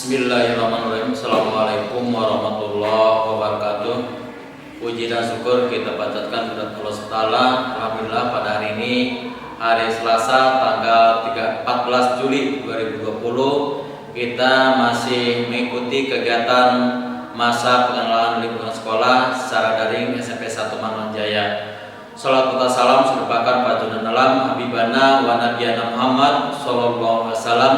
Bismillahirrahmanirrahim. Assalamualaikum warahmatullahi wabarakatuh. Puji dan syukur kita panjatkan kepada Allah Taala. Alhamdulillah pada hari ini hari Selasa tanggal 14 Juli 2020 kita masih mengikuti kegiatan masa pengenalan lingkungan sekolah secara daring SMP 1 Manonjaya. Salawat serta salam serupakan padunan alam Habibana wa Nabiyana Muhammad sallallahu alaihi wasallam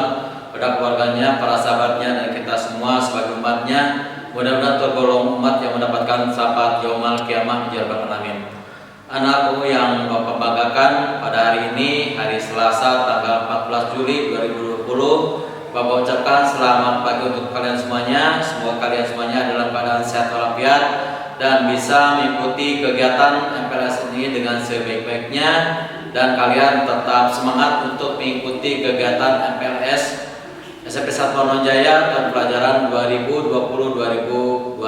pada keluarganya, para sahabatnya, dan kita semua sebagai umatnya. Mudah-mudahan tergolong umat yang mendapatkan syafaat yaumal kiamah ya rabbal alamin. Anakku yang Bapak banggakan, pada hari ini hari Selasa tanggal 14 Juli 2020, Bapak ucapkan selamat pagi untuk kalian semuanya. Semoga kalian semuanya dalam keadaan sehat walafiat dan bisa mengikuti kegiatan MPLS ini dengan sebaik-baiknya, dan kalian tetap semangat untuk mengikuti kegiatan MPLS SMP 1 Manonjaya tahun pelajaran 2020-2021.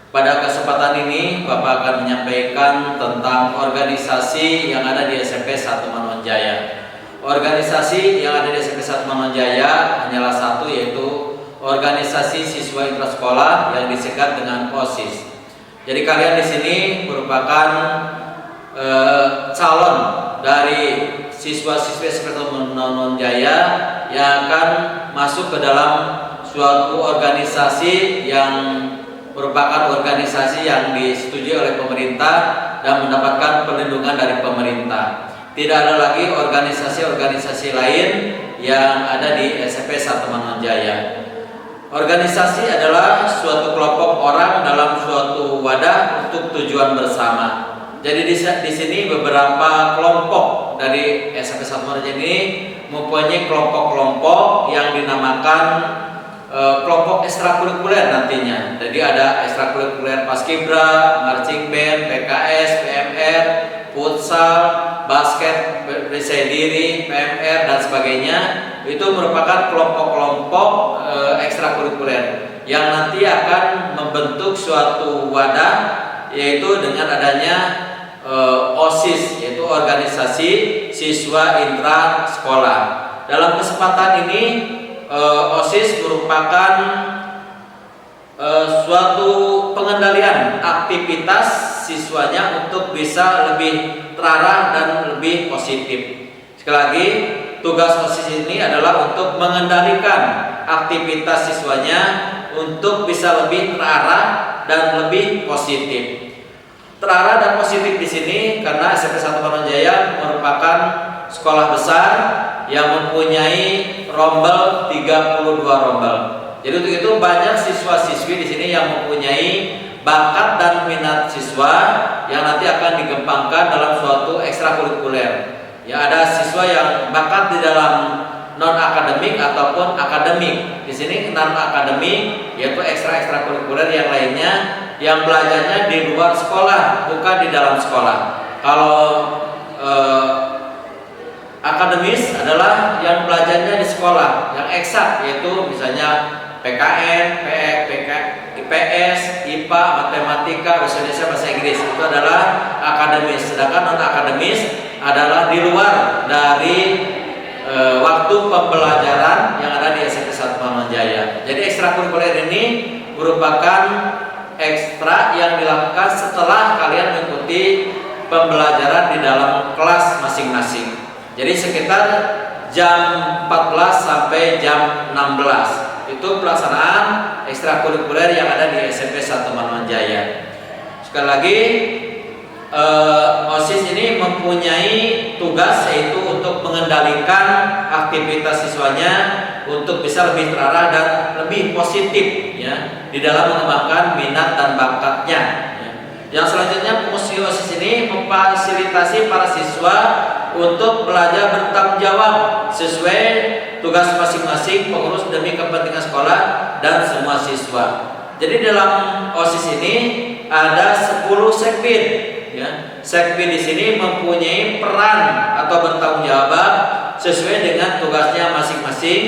Pada kesempatan ini Bapak akan menyampaikan tentang organisasi yang ada di SMP 1 Manonjaya. Organisasi yang ada di SMP 1 Manonjaya hanyalah satu, yaitu organisasi siswa intrasekolah yang disingkat dengan OSIS. Jadi kalian di sini merupakan calon dari siswa-siswi SMP 1 Manonjaya yang akan masuk ke dalam suatu organisasi yang merupakan organisasi yang disetujui oleh pemerintah dan mendapatkan perlindungan dari pemerintah. Tidak ada lagi organisasi-organisasi lain yang ada di SMP 1 Manonjaya. Organisasi adalah suatu kelompok orang dalam suatu wadah untuk tujuan bersama. Jadi di sini beberapa kelompok dari SMP 1 Manonjaya ini mempunyai kelompok-kelompok yang dinamakan kelompok ekstrakurikuler nantinya. Jadi ada ekstrakurikuler paskibra, marching band, PKS, PMR, futsal, basket, bersih diri, PMR dan sebagainya. Itu merupakan kelompok-kelompok ekstrakurikuler yang nanti akan membentuk suatu wadah, yaitu dengan adanya OSIS, yaitu organisasi siswa intra sekolah. Dalam kesempatan ini OSIS merupakan suatu pengendalian aktivitas siswanya untuk bisa lebih terarah dan lebih positif. Sekali lagi, tugas OSIS ini adalah untuk mengendalikan aktivitas siswanya untuk bisa lebih terarah dan lebih positif. Terarah dan positif di sini karena SMP 1 Manonjaya merupakan sekolah besar yang mempunyai rombel 32 rombel. Jadi untuk itu banyak siswa-siswi di sini yang mempunyai bakat dan minat siswa yang nanti akan dikembangkan dalam suatu ekstrakurikuler. Ya, ada siswa yang bakat di dalam non akademik ataupun akademik. Di sini non akademik yaitu ekstrakurikuler yang lainnya yang belajarnya di luar sekolah, bukan di dalam sekolah. Kalau akademis adalah yang belajarnya di sekolah, yang eksak, yaitu misalnya PKN, IPS, IPA, matematika, bahasa Indonesia, bahasa Inggris, itu adalah akademis. Sedangkan non akademis adalah di luar dari waktu pembelajaran yang ada di SMP 1 Manonjaya. Jadi ekstrakurikuler ini merupakan ekstra yang dilakukan setelah kalian mengikuti pembelajaran di dalam kelas masing-masing. Jadi sekitar jam 14 sampai jam 16 itu pelaksanaan ekstrakurikuler yang ada di SMP 1 Manonjaya. Sekali lagi, OSIS ini mempunyai tugas yaitu untuk mengendalikan aktivitas siswanya untuk bisa lebih terarah dan lebih positif ya di dalam mengembangkan minat dan bakatnya ya. Yang selanjutnya, fungsi OSIS ini memfasilitasi para siswa untuk belajar bertanggung jawab sesuai tugas masing-masing pengurus demi kepentingan sekolah dan semua siswa. Jadi dalam OSIS ini ada 10 sekbid ya. Sekbid di sini mempunyai peran atau bertanggung jawab sesuai dengan tugasnya masing-masing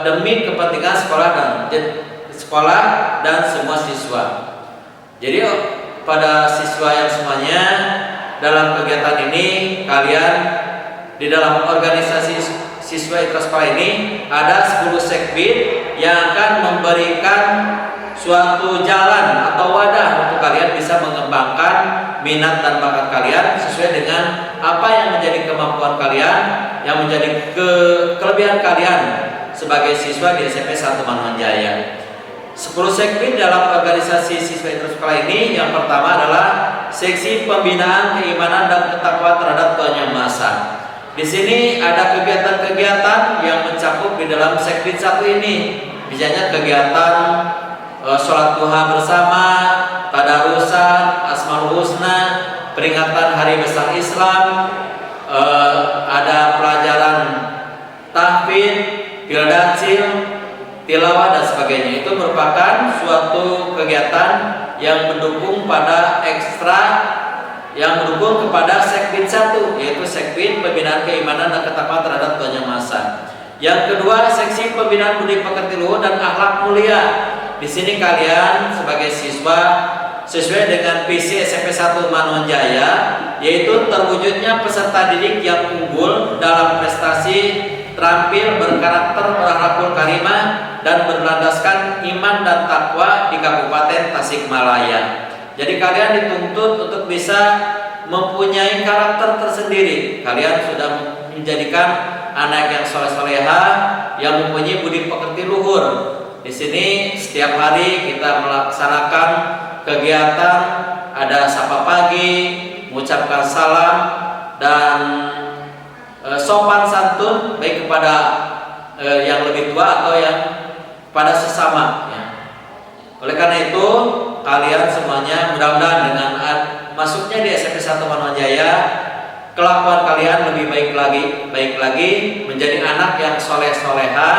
demi kepentingan sekolah dan semua siswa. Jadi pada siswa yang semuanya dalam kegiatan ini kalian di dalam organisasi siswa Itra Sekolah ini ada 10 sekbid yang akan memberikan suatu jalan atau wadah untuk kalian bisa mengembangkan minat dan bakat kalian sesuai dengan apa yang menjadi kemampuan kalian, yang menjadi kelebihan kalian sebagai siswa di SMP 1 Manoan Jaya. 10 sekbid dalam organisasi siswa Itra Sekolah ini, yang pertama adalah seksi pembinaan keimanan dan ketakwaan terhadap Tuhan Yang Maha Esa. Di sini ada kegiatan-kegiatan yang mencakup di dalam sekbid 1 ini. Misalnya kegiatan sholat duha bersama, tadarusan, asmaul husna, peringatan Hari Besar Islam, ada pelajaran tahfidz, pildancil, tilawah dan sebagainya. Itu merupakan suatu kegiatan yang mendukung pada yang mendukung kepada sekbid 1, yaitu sekbid pembinaan keimanan dan ketakwaan terhadap Tuhan Yang Maha Esa. Yang kedua, seksi pembinaan budi pekerti luhur dan akhlak mulia. Di sini kalian sebagai siswa sesuai dengan visi SMP 1 Manoan Jaya, yaitu terwujudnya peserta didik yang unggul dalam prestasi, terampil, berkarakter, berakhlakul karimah, dan berlandaskan iman dan takwa di Kabupaten Tasikmalaya. Jadi kalian dituntut untuk bisa mempunyai karakter tersendiri. Kalian sudah menjadikan anak yang soleh-soleha, yang mempunyai budi pekerti luhur. Di sini setiap hari kita melaksanakan kegiatan, ada sapa pagi, mengucapkan salam, dan sopan santun baik kepada yang lebih tua atau yang pada sesama. Ya. Oleh karena itu, kalian semuanya mudah-mudahan dengan masuknya di SMP 1 Manoan Jaya, kelakuan kalian lebih baik lagi, menjadi anak yang soleh-soleha,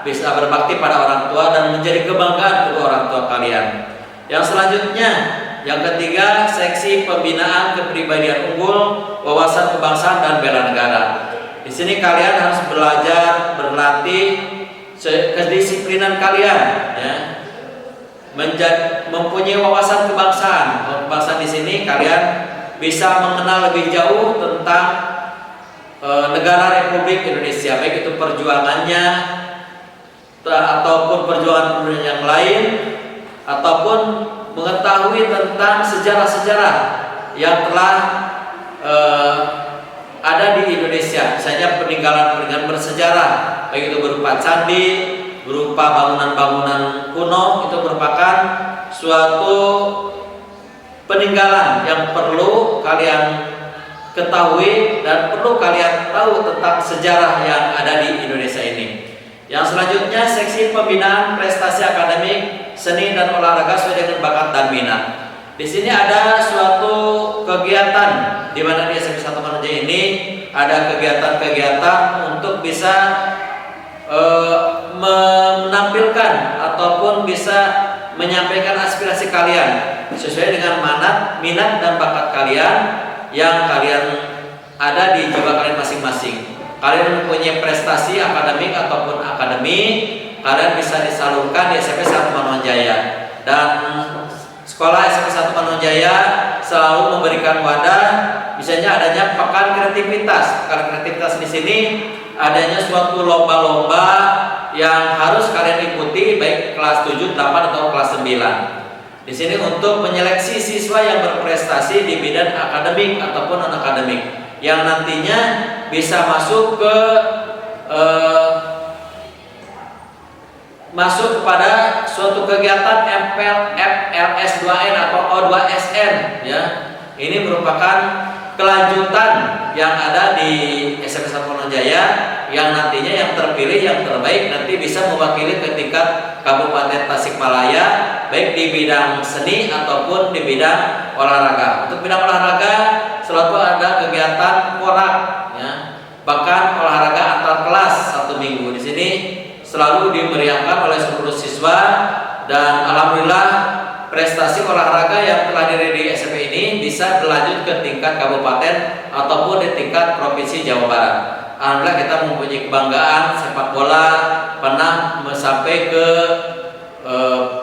bisa berbakti pada orang tua dan menjadi kebanggaan kedua orang tua kalian. Yang selanjutnya, yang ketiga, seksi pembinaan kepribadian unggul, wawasan kebangsaan dan bela negara. Di sini kalian harus belajar, berlatih kedisiplinan kalian, ya. Mempunyai wawasan kebangsaan. Kebangsaan di sini kalian bisa mengenal lebih jauh tentang negara Republik Indonesia, baik itu perjuangannya ataupun perjuangan yang lain, ataupun mengetahui tentang sejarah-sejarah yang telah ada di Indonesia. Misalnya peninggalan-peninggalan bersejarah, baik itu berupa candi, berupa bangunan-bangunan kuno, itu merupakan suatu peninggalan yang perlu kalian ketahui dan perlu kalian tahu tentang sejarah yang ada di Indonesia ini. Yang selanjutnya, seksi pembinaan prestasi akademik, seni dan olahraga sesuai dengan bakat dan minat. Di sini ada suatu kegiatan di mana di SMP 1 Manoan Jaya ini ada kegiatan-kegiatan untuk bisa menampilkan ataupun bisa menyampaikan aspirasi kalian sesuai dengan minat dan bakat kalian yang kalian ada di jiwa kalian masing-masing. Kalian mempunyai prestasi akademik ataupun kalian bisa disalurkan di SMP 1 Manoan Jaya. Dan sekolah SMP 1 Manoan Jaya selalu memberikan wadah, misalnya adanya pekan kreativitas. Pekan kreativitas di sini adanya suatu lomba-lomba yang harus kalian ikuti, baik kelas 7, 8 atau kelas 9. Di sini untuk menyeleksi siswa yang berprestasi di bidang akademik ataupun non-akademik, yang nantinya bisa masuk kepada suatu kegiatan FLS2N atau O2SN, ya. Ini merupakan kelanjutan yang ada di SMP 1 Manoan Jaya, yang nantinya yang terpilih, yang terbaik nanti bisa mewakili ke tingkat Kabupaten Tasikmalaya, baik di bidang seni ataupun di bidang olahraga. Untuk bidang olahraga selalu ada kegiatan porak, ya, bahkan olahraga antar kelas 1 minggu. Di sini selalu dimeriahkan oleh seluruh siswa, dan alhamdulillah prestasi olahraga yang telah diraih di SMP ini bisa berlanjut ke tingkat kabupaten ataupun di tingkat provinsi Jawa Barat. Alhamdulillah kita mempunyai kebanggaan sepak bola pernah sampai ke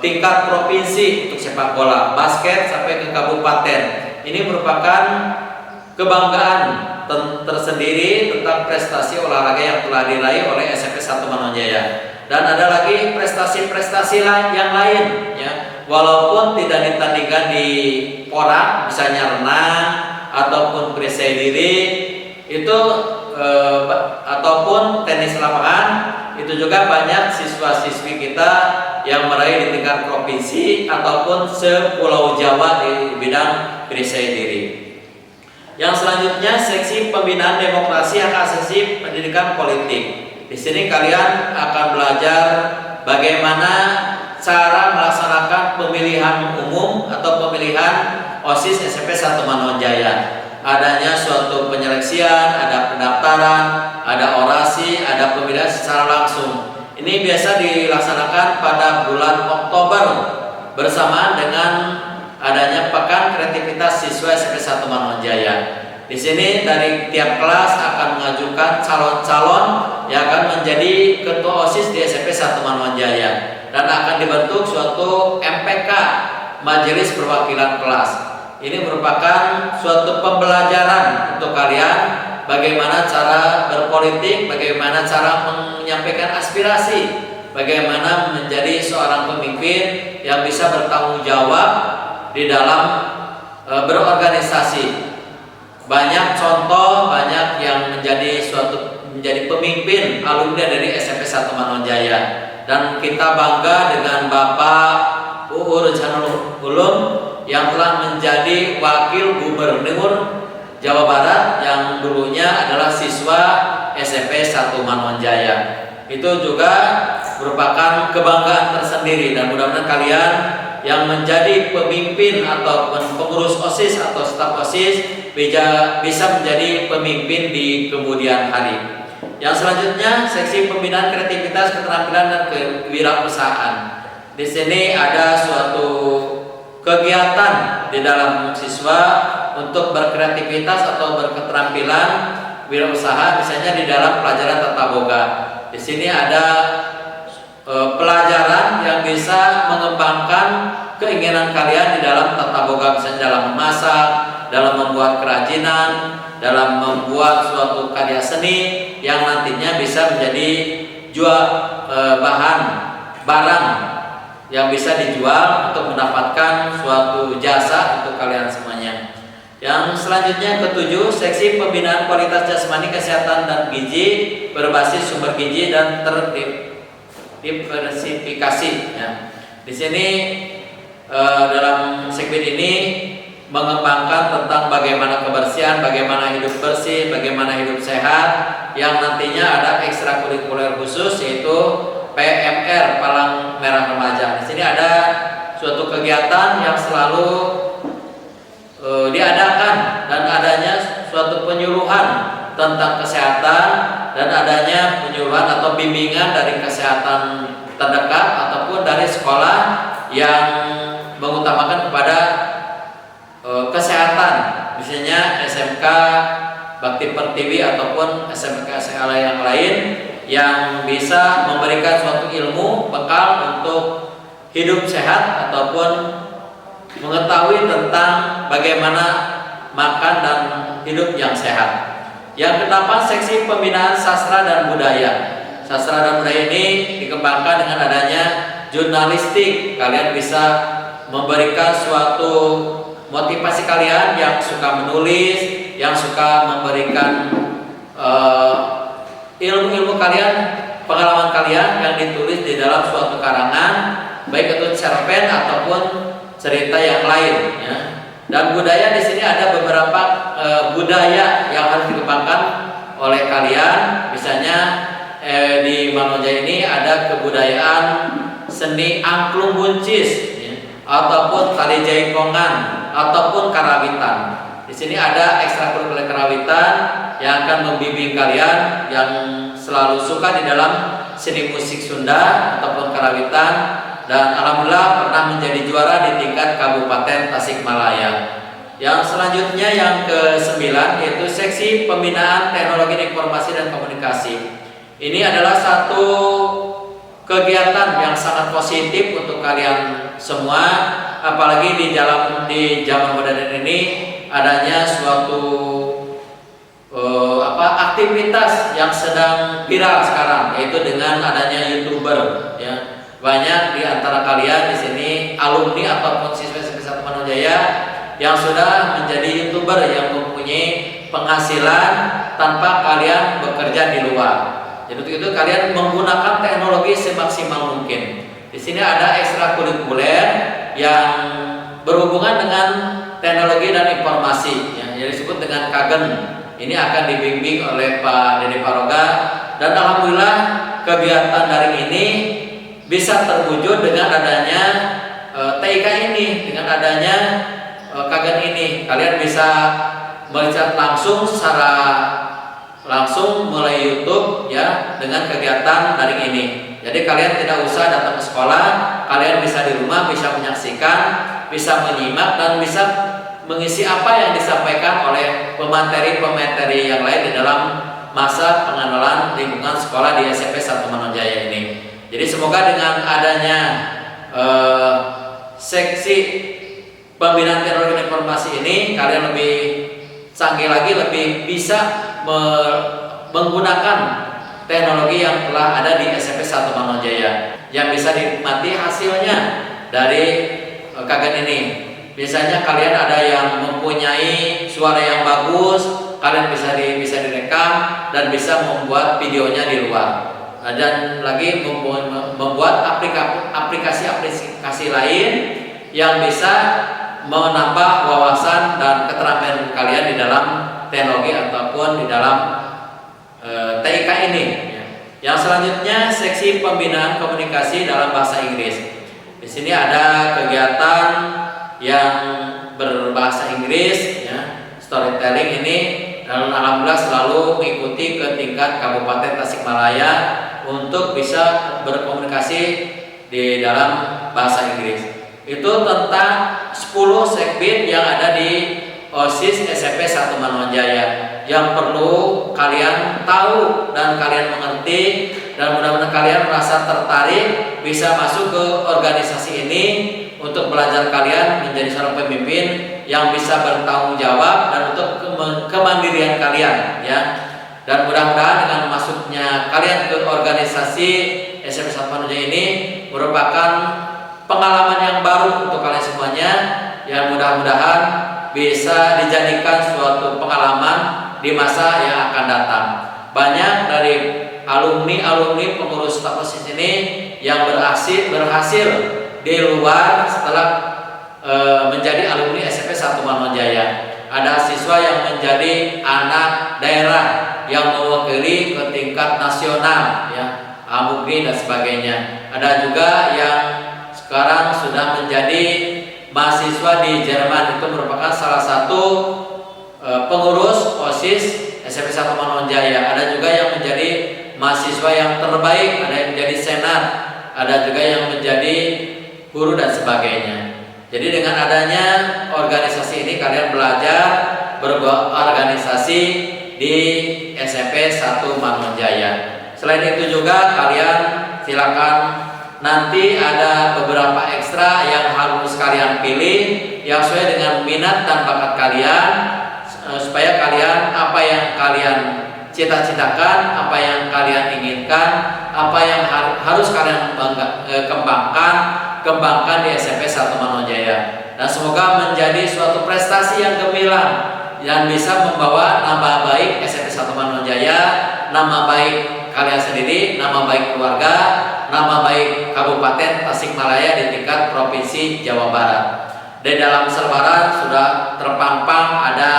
tingkat provinsi untuk sepak bola, basket sampai ke kabupaten. Ini merupakan kebanggaan tersendiri tentang prestasi olahraga yang telah diraih oleh SMP 1 Manonjaya. Dan ada lagi prestasi-prestasi yang lain ya, walaupun tidak ditandingkan di PORA, misalnya renang ataupun perisai diri itu ataupun tenis lapangan, itu juga banyak siswa-siswi kita yang meraih di tingkat provinsi ataupun sepulau Jawa di bidang perisai diri. Yang selanjutnya seksi pembinaan demokrasi hak asasi pendidikan politik. Di sini kalian akan belajar bagaimana cara melaksanakan pemilihan umum atau pemilihan OSIS SMP 1 Manonjaya. Adanya suatu penyeleksian, ada pendaftaran, ada orasi, ada pemilihan secara langsung. Ini biasa dilaksanakan pada bulan Oktober bersamaan dengan adanya Pekan Kreativitas Siswa SMP 1 Manonjaya. Di sini dari tiap kelas akan mengajukan calon-calon yang akan menjadi ketua OSIS di SMP 1 Manonjaya dan akan dibentuk suatu MPK, Majelis Perwakilan Kelas. Ini merupakan suatu pembelajaran untuk kalian bagaimana cara berpolitik, bagaimana cara menyampaikan aspirasi, bagaimana menjadi seorang pemimpin yang bisa bertanggung jawab di dalam berorganisasi. Banyak contoh, banyak yang menjadi pemimpin alumni dari SMP 1 Manonjaya, dan kita bangga dengan Bapak Uur Janul Ulum yang telah menjadi wakil gubernur Jawa Barat yang dulunya adalah siswa SMP 1 Manonjaya. Itu juga merupakan kebanggaan tersendiri, dan mudah-mudahan kalian yang menjadi pemimpin atau pengurus OSIS atau staf OSIS bisa menjadi pemimpin di kemudian hari. Yang selanjutnya seksi pembinaan kreativitas, keterampilan dan kewirausahaan. Di sini ada suatu kegiatan di dalam siswa untuk berkreativitas atau berketerampilan wirausaha, misalnya di dalam pelajaran tata boga. Di sini ada pelajaran yang bisa mengembangkan keinginan kalian di dalam tata boga, misalnya dalam memasak, dalam membuat kerajinan, dalam membuat suatu karya seni yang nantinya bisa menjadi barang yang bisa dijual untuk mendapatkan suatu jasa untuk kalian semuanya. Yang selanjutnya ketujuh, seksi pembinaan kualitas jasmani, kesehatan dan gizi berbasis sumber gizi dan terdiversifikasi. Ya. Di sini dalam segmen ini mengembangkan tentang bagaimana kebersihan, bagaimana hidup bersih, bagaimana hidup sehat, yang nantinya ada ekstrakurikuler khusus yaitu PMR, Palang Merah Remaja. Di sini ada suatu kegiatan yang selalu diadakan dan adanya suatu penyuluhan tentang kesehatan dan adanya penyuluhan atau bimbingan dari kesehatan terdekat ataupun dari sekolah yang mengutamakan kepada kesehatan, misalnya SMK Bakti Pertiwi ataupun SMK yang lain yang bisa memberikan suatu ilmu bekal untuk hidup sehat ataupun mengetahui tentang bagaimana makan dan hidup yang sehat. Yang kedelapan, seksi pembinaan sastra dan budaya. Sastra dan budaya ini dikembangkan dengan adanya jurnalistik. Kalian bisa memberikan suatu motivasi kalian yang suka menulis, yang suka memberikan ilmu-ilmu kalian, pengalaman kalian yang ditulis di dalam suatu karangan, baik itu cerpen ataupun cerita yang lain. Ya. Dan budaya di sini ada beberapa budaya yang harus dikembangkan oleh kalian. Misalnya di Manonjaya ini ada kebudayaan seni angklung buncis, ya, ataupun tali jaipongan, ataupun karawitan. Di sini ada ekstrakurikuler karawitan yang akan membimbing kalian yang selalu suka di dalam seni musik Sunda ataupun karawitan, dan alhamdulillah pernah menjadi juara di tingkat Kabupaten Tasikmalaya. Yang selanjutnya yang ke-9 yaitu seksi pembinaan teknologi informasi dan komunikasi. Ini adalah satu kegiatan yang sangat positif untuk kalian semua, apalagi di zaman modern ini adanya suatu aktivitas yang sedang viral sekarang, yaitu dengan adanya YouTuber ya. Banyak di antara kalian di sini alumni ataupun siswa SMP 1 Manojaya yang sudah menjadi YouTuber yang mempunyai penghasilan tanpa kalian bekerja di luar. Jadi untuk itu kalian menggunakan teknologi semaksimal mungkin. Di sini ada ekstrakurikuler yang berhubungan dengan teknologi dan informasi yang disebut dengan KAGEN. Ini akan dibimbing oleh Pak Dede Paroga, dan alhamdulillah kegiatan daring ini bisa terwujud dengan adanya TIK ini, dengan adanya KAGEN ini. Kalian bisa melihat langsung secara langsung melalui YouTube ya, dengan kegiatan daring ini. Jadi kalian tidak usah datang ke sekolah, kalian bisa di rumah, bisa menyaksikan, bisa menyimak, dan bisa mengisi apa yang disampaikan oleh pemateri-pemateri yang lain di dalam masa pengenalan lingkungan sekolah di SMP 1 Manojaya ini. Jadi semoga dengan adanya seksi pembinaan teknologi informasi ini, kalian lebih canggih lagi, lebih bisa menggunakan teknologi yang telah ada di SMP 1 Manojaya, yang bisa dinikmati hasilnya dari KAGEN ini. Misalnya kalian ada yang mempunyai suara yang bagus, kalian bisa direkam dan bisa membuat videonya di luar. Dan lagi membuat aplikasi-aplikasi lain yang bisa menambah wawasan dan keterampilan kalian di dalam teknologi ataupun di dalam TIK ini. Yang selanjutnya seksi pembinaan komunikasi dalam bahasa Inggris. Di sini ada kegiatan yang berbahasa Inggris ya, storytelling ini, dan alhamdulillah selalu mengikuti ke tingkat Kabupaten Tasikmalaya untuk bisa berkomunikasi di dalam bahasa Inggris. Itu tentang 10 segbit yang ada di OSIS SMP 1 Manojaya yang perlu kalian tahu dan kalian mengerti, dan mudah-mudahan kalian merasa tertarik bisa masuk ke organisasi ini untuk belajar kalian menjadi seorang pemimpin yang bisa bertanggung jawab dan untuk kemandirian kalian ya. Dan mudah-mudahan dengan masuknya kalian ke organisasi SMP 1 Manojaya ini merupakan pengalaman yang baru untuk kalian semuanya, yang mudah-mudahan bisa dijadikan suatu pengalaman di masa yang akan datang. Banyak dari alumni pengurus staf OSIS ini yang berhasil di luar setelah menjadi alumni SMP 1 Manojaya. Ada siswa yang menjadi anak daerah yang mewakili ke tingkat nasional ya, AMUGRI dan sebagainya. Ada juga yang sekarang sudah menjadi mahasiswa di Jerman, itu merupakan salah satu pengurus OSIS SMP 1 Manojaya. Ada juga yang menjadi mahasiswa yang terbaik, ada yang menjadi senat, ada juga yang menjadi guru dan sebagainya. Jadi dengan adanya organisasi ini kalian belajar berorganisasi di SMP 1 Manojaya. Selain itu juga kalian silakan, nanti ada beberapa ekstra yang harus kalian pilih yang sesuai dengan minat dan bakat kalian, supaya kalian apa yang kalian cita-citakan, apa yang kalian inginkan, apa yang harus kalian kembangkan di SMP 1 Manojaya. Dan semoga menjadi suatu prestasi yang gemilang yang bisa membawa nama baik SMP 1 Manojaya, nama baik kalian sendiri, nama baik keluarga, nama baik Kabupaten Tasikmalaya di tingkat Provinsi Jawa Barat. Di dalam selebaran sudah terpampang ada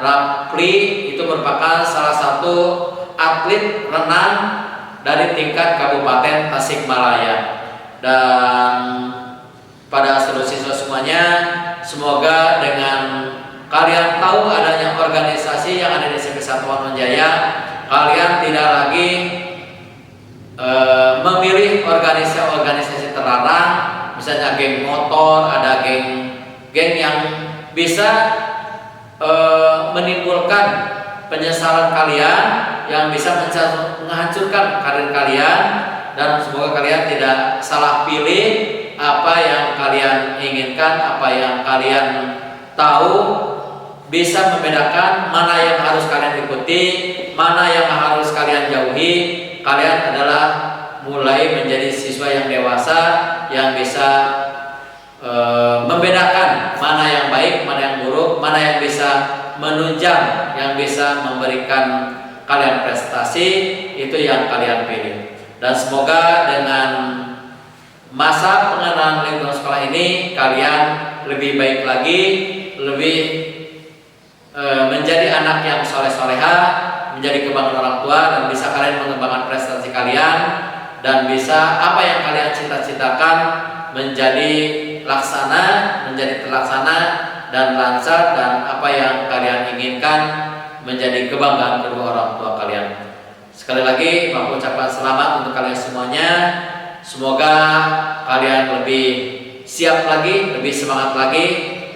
Rapli, itu merupakan salah satu atlet renang dari tingkat Kabupaten Tasikmalaya. Dan pada seluruh siswa semuanya, semoga dengan kalian tahu adanya organisasi yang ada di SMP 1 Manojaya, kalian tidak lagi memilih organisasi terlarang, misalnya geng motor, ada geng yang bisa menimbulkan penyesalan kalian, yang bisa menghancurkan karir kalian. Dan semoga kalian tidak salah pilih apa yang kalian inginkan, apa yang kalian tahu bisa membedakan mana yang harus kalian ikuti, mana yang harus kalian jauhi. Kalian adalah mulai menjadi siswa yang dewasa yang bisa membedakan mana yang baik, mana yang buruk, mana yang bisa menunjang, yang bisa memberikan kalian prestasi, itu yang kalian pilih. Dan semoga dengan masa pengenalan lingkungan sekolah ini kalian lebih baik lagi, lebih menjadi anak yang soleh-soleha, menjadi kebanggaan orang tua, dan bisa kalian mengembangkan prestasi kalian, dan bisa apa yang kalian cita-citakan menjadi laksana, menjadi terlaksana dan lancar, dan apa yang kalian inginkan menjadi kebanggaan kedua orang tua kalian. Sekali lagi aku ucapkan selamat untuk kalian semuanya. Semoga kalian lebih siap lagi, lebih semangat lagi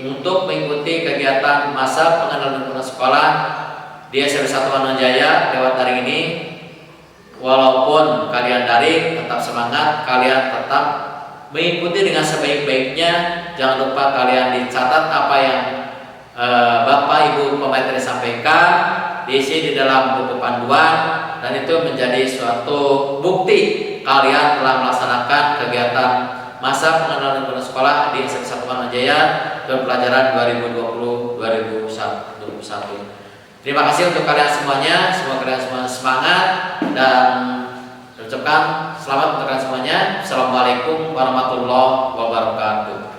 untuk mengikuti kegiatan masa pengenalan lingkungan sekolah di SMP 1 Manonjaya lewat daring ini. Walaupun kalian daring, tetap semangat, kalian tetap mengikuti dengan sebaik-baiknya. Jangan lupa kalian dicatat apa yang Bapak Ibu pemateri sampaikan, diisi di dalam buku panduan, dan itu menjadi suatu bukti kalian telah melaksanakan kegiatan masa pengenalan lingkungan sekolah di SMP 1 Manonjaya tahun pelajaran 2020-2021. Terima kasih untuk kalian semuanya. Semoga kalian semua semangat, dan ucapkan selamat untuk kalian semuanya. Assalamualaikum warahmatullahi wabarakatuh.